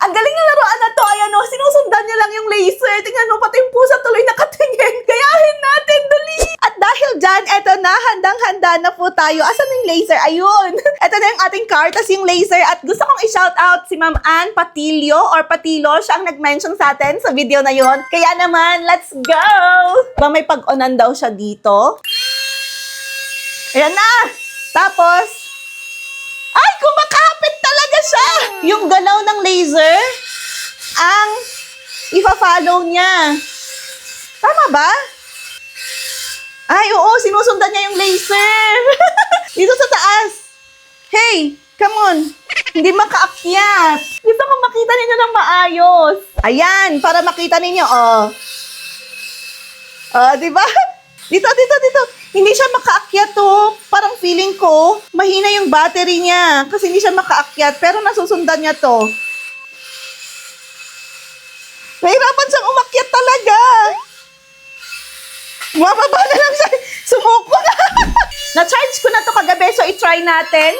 Ang galing ng laruan na to. Ayan o, sinusundan niya lang yung laser. Tingnan mo, pati yung pusa tuloy nakatingin. Gayahin natin, dali! At dahil dyan, eto na, handang-handa na po tayo. Asan yung laser? Ayun! Eto na yung ating car, tas yung laser. At gusto kong i-shout out si Ma'am Ann Patilio or Patilo. Siya ang nag-mention sa atin sa video na yon. Kaya naman, let's go! Diba may pag-onan daw siya dito? Ayan na! Tapos, ay, kumakapit talaga siya! Yung galaw ng laser, ang ipa-follow niya. Tama ba? Ay, oo, sinusundan niya yung laser. Dito sa taas. Hey, come on. Hindi makaakyat. Gusto ko makita ninyo ng maayos. Ayan, para makita ninyo, oh. Di ba? Dito. Hindi siya makaakyat, oh. Parang feeling ko, mahina yung battery niya. Kasi hindi siya makaakyat. Pero nasusundan niya to. Nahirapan siyang umakyat talaga. Mababa na lang siya. Sumuko na. Na-charge ko na to kagabi, so i-try natin.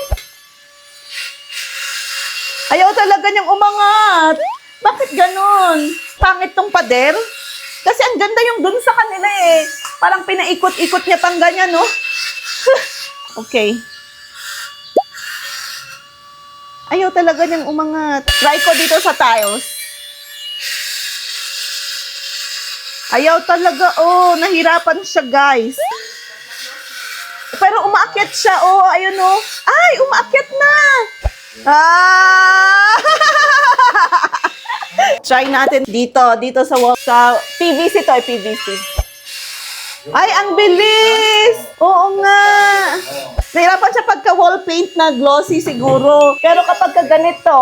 Ayaw talaga niyang umangat. Bakit ganun? Pangit tong pader? Kasi ang ganda yung dun sa kanila eh. Parang pinaikot-ikot niya pang ganyan, no? Okay. Ayaw talaga niyang umangat. Try ko dito sa tiles. Ayaw talaga, oh. Nahirapan siya, guys. Pero umaakyat siya, oh. Ayun, oh. Ay, umaakyat na. Try natin dito sa wall. Sa PVC to, PVC. Ay, ang bilis! Oo nga. Nahirapan siya pagka wall paint na glossy siguro. Pero kapag ka ganito,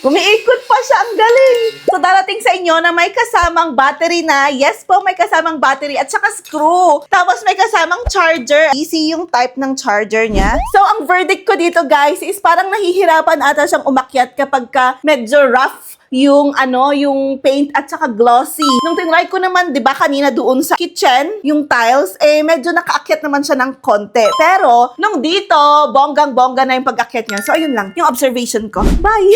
umiikot pa siya, ang galing. So, darating sa inyo na may kasamang battery na. Yes po, may kasamang battery at saka screw. Tapos may kasamang charger. Easy yung type ng charger niya. So, ang verdict ko dito, guys, is parang nahihirapan ata siyang umakyat kapag ka medyo rough yung yung paint at saka glossy. Nung tinry ko naman, 'di ba, kanina doon sa kitchen, yung tiles, medyo nakaakyat naman siya ng konti. Pero nung dito, bonggang-bongga na yung pag-akyat niya. So ayun lang, yung observation ko. Bye.